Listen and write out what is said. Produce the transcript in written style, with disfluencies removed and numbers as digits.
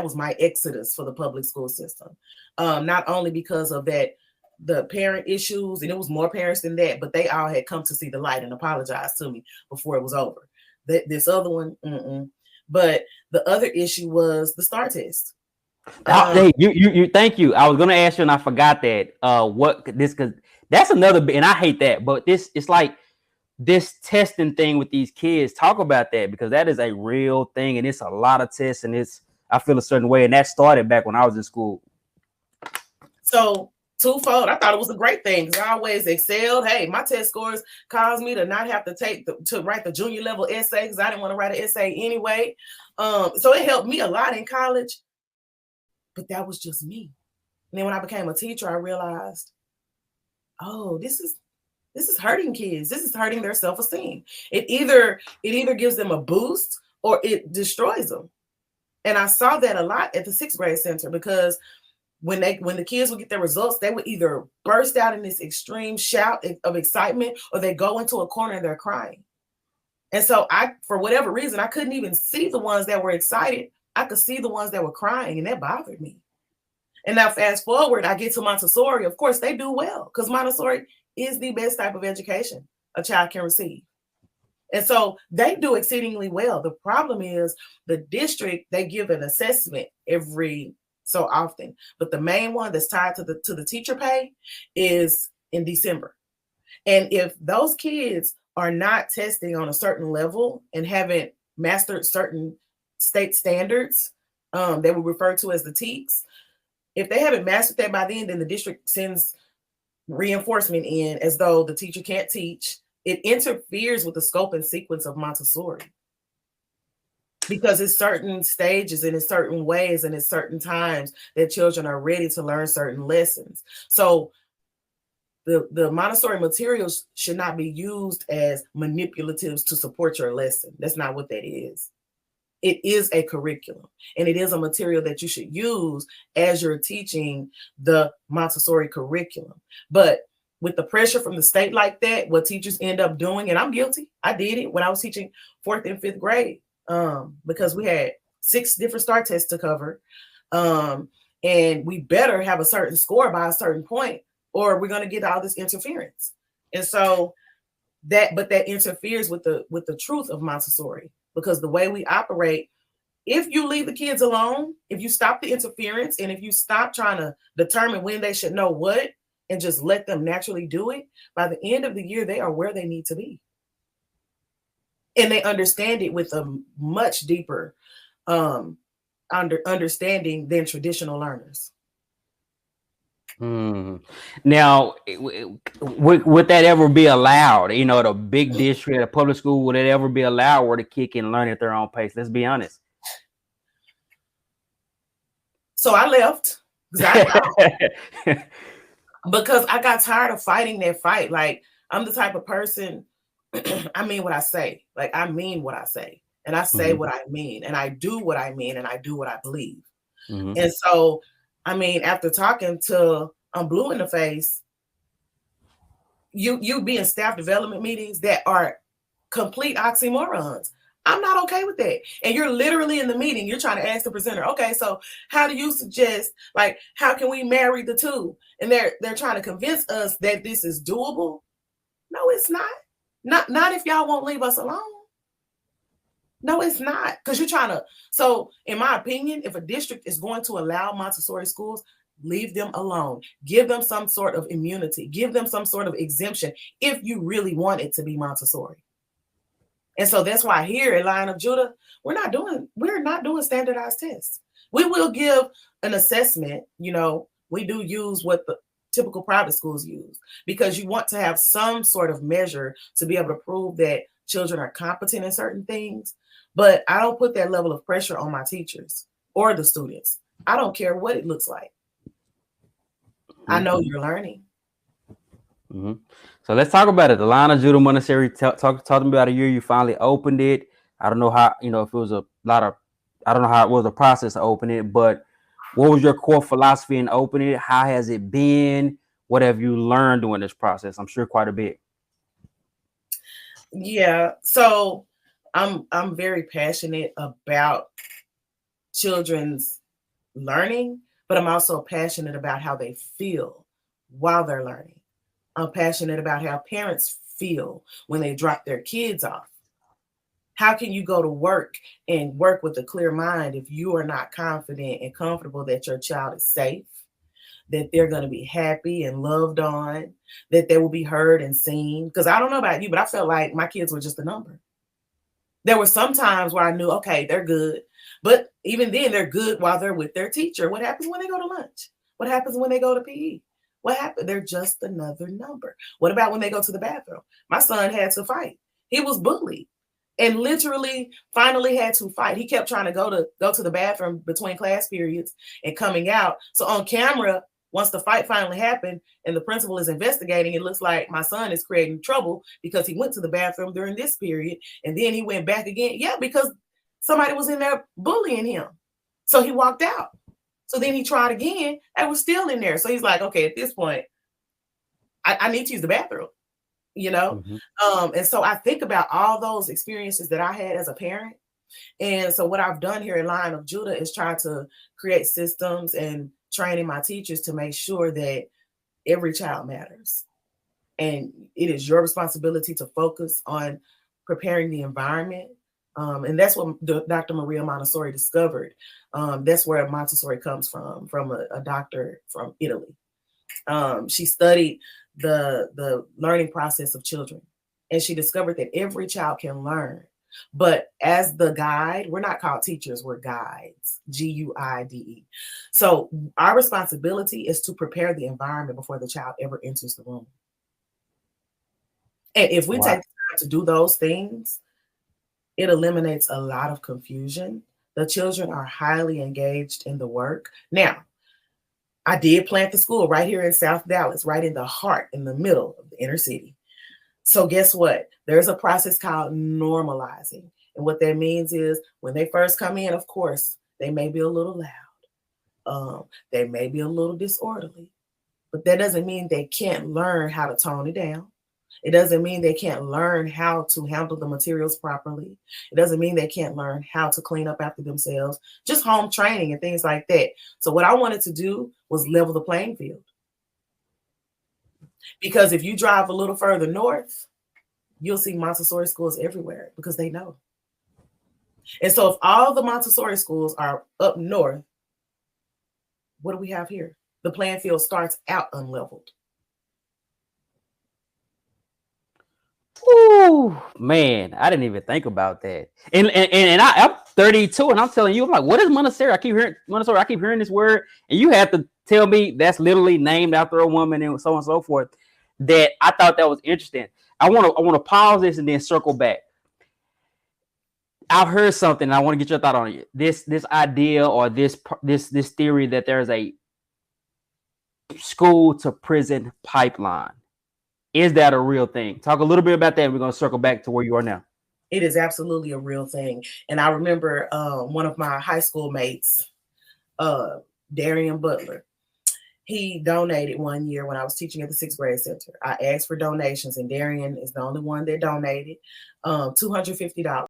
that was my exodus for the public school system. Not only because of that, the parent issues, and it was more parents than that, but they all had come to see the light and apologize to me before it was over. This other one, but the other issue was the STAR test. Hey, you thank you. I was gonna ask you and I forgot that. What this, because that's another bit, and I hate that, but it's like this testing thing with these kids. Talk about that, because that is a real thing, and it's a lot of tests, and I feel a certain way, and that started back when I was in school. So twofold, I thought it was a great thing because I always excelled. Hey, my test scores caused me to not have to write the junior level essay because I didn't want to write an essay anyway. So it helped me a lot in college, but that was just me. And then when I became a teacher, I realized, oh, this is hurting kids. This is hurting their self-esteem. It either gives them a boost or it destroys them. And I saw that a lot at the 6th grade center, because when the kids would get their results, they would either burst out in this extreme shout of excitement, or they go into a corner and they're crying. And so for whatever reason, I couldn't even see the ones that were excited. I could see the ones that were crying, and that bothered me. And now fast forward, I get to Montessori. Of course, they do well because Montessori is the best type of education a child can receive. And so they do exceedingly well. The problem is the district, they give an assessment every so often, but the main one that's tied to the teacher pay is in December. And if those kids are not testing on a certain level and haven't mastered certain state standards, they will refer to as the TEKS. If they haven't mastered that by then the district sends reinforcement in as though the teacher can't teach. It interferes with the scope and sequence of Montessori, because it's certain stages and it's certain ways and it's certain times that children are ready to learn certain lessons. So the Montessori materials should not be used as manipulatives to support your lesson. That's not what that is. It is a curriculum, and it is a material that you should use as you're teaching the Montessori curriculum. But with the pressure from the state like that, what teachers end up doing, and I'm guilty, I did it when I was teaching 4th and 5th grade, because we had 6 different STAR tests to cover, and we better have a certain score by a certain point, or we're going to get all this interference. And so that interferes with the truth of Montessori. Because the way we operate, if you leave the kids alone, if you stop the interference, and if you stop trying to determine when they should know what and just let them naturally do it, by the end of the year, they are where they need to be. And they understand it with a much deeper understanding than traditional learners. Now, would that ever be allowed? You know, the big district, a public school, would it ever be allowed where to kick and learn at their own pace? Let's be honest. So I left because I got tired of fighting that fight. Like, I'm the type of person, I mean what I say. Like, I mean what I say, and I say what I mean, and I do what I mean, and I do what I believe. And so, I mean, after talking to Blue in the face, you be in staff development meetings that are complete oxymorons. I'm not okay with that. And you're literally in the meeting, you're trying to ask the presenter, okay, so how do you suggest, like, how can we marry the two? And they're trying to convince us that this is doable. No, it's not. Not if y'all won't leave us alone. No, it's not. Because you're trying to. So, in my opinion, if a district is going to allow Montessori schools, leave them alone. Give them some sort of immunity. Give them some sort of exemption if you really want it to be Montessori. And so that's why here at Lion of Judah, we're not doing standardized tests. We will give an assessment. You know, we do use what the typical private schools use, because you want to have some sort of measure to be able to prove that children are competent in certain things. But I don't put that level of pressure on my teachers or the students. I don't care what it looks like. I know you're learning. So let's talk about it. The Lion of Judah Montessori, talk about a year you finally opened it. I don't know how, if it was I don't know how it was a process to open it, but what was your core philosophy in opening it? How has it been? What have you learned during this process? I'm sure quite a bit. Yeah. So I'm very passionate about children's learning, but I'm also passionate about how they feel while they're learning. I'm passionate about how parents feel when they drop their kids off. How can you go to work and work with a clear mind if you are not confident and comfortable that your child is safe, that they're going to be happy and loved on, that they will be heard and seen? Because I don't know about you, but I felt like my kids were just a number. There were some times where I knew, okay, they're good. But even then, they're good while they're with their teacher. What happens when they go to lunch? What happens when they go to PE? What happened? They're just another number. What about when they go to the bathroom? My son had to fight. He was bullied and literally finally had to fight. He kept trying to go to the bathroom between class periods and coming out. So on camera, once the fight finally happened and the principal is investigating, it looks like my son is creating trouble because he went to the bathroom during this period and then he went back again. Yeah, because somebody was in there bullying him. So he walked out. So then he tried again and was still in there. So he's like, okay, at this point, I need to use the bathroom, you know? And so I think about all those experiences that I had as a parent. And so what I've done here at Lion of Judah is try to create systems and training my teachers to make sure that every child matters. And it is your responsibility to focus on preparing the environment. And that's what Dr. Maria Montessori discovered. That's where Montessori comes from a doctor from Italy. She studied the learning process of children, and she discovered that every child can learn. But as the guide, we're not called teachers, we're guides, Guide. So our responsibility is to prepare the environment before the child ever enters the room. And if we take time to do those things, it eliminates a lot of confusion. The children are highly engaged in the work. Now, I did plant the school right here in South Dallas, right in the heart, in the middle of the inner city. So guess what? There's a process called normalizing. And what that means is when they first come in, of course, they may be a little loud. They may be a little disorderly, but that doesn't mean they can't learn how to tone it down. It doesn't mean they can't learn how to handle the materials properly. It doesn't mean they can't learn how to clean up after themselves, just home training and things like that. So what I wanted to do was level the playing field. Because if you drive a little further north, you'll see Montessori schools everywhere because they know. And so if all the Montessori schools are up north, what do we have here? The playing field starts out unleveled. Oh man, I didn't even think about that. And I'm 32, and I'm telling you, I'm like, what is Montessori? I keep hearing this word, and you have to tell me that's literally named after a woman and so on and so forth. That I thought that was interesting. I want to pause this and then circle back. I've heard something, and I want to get your thought on it. This idea or this theory that there's a school to prison pipeline. Is that a real thing? Talk a little bit about that, and we're going to circle back to where you are now. It is absolutely a real thing. And I remember one of my high school mates, Darian Butler, he donated one year when I was teaching at the 6th grade center. I asked for donations, and Darian is the only one that donated $250.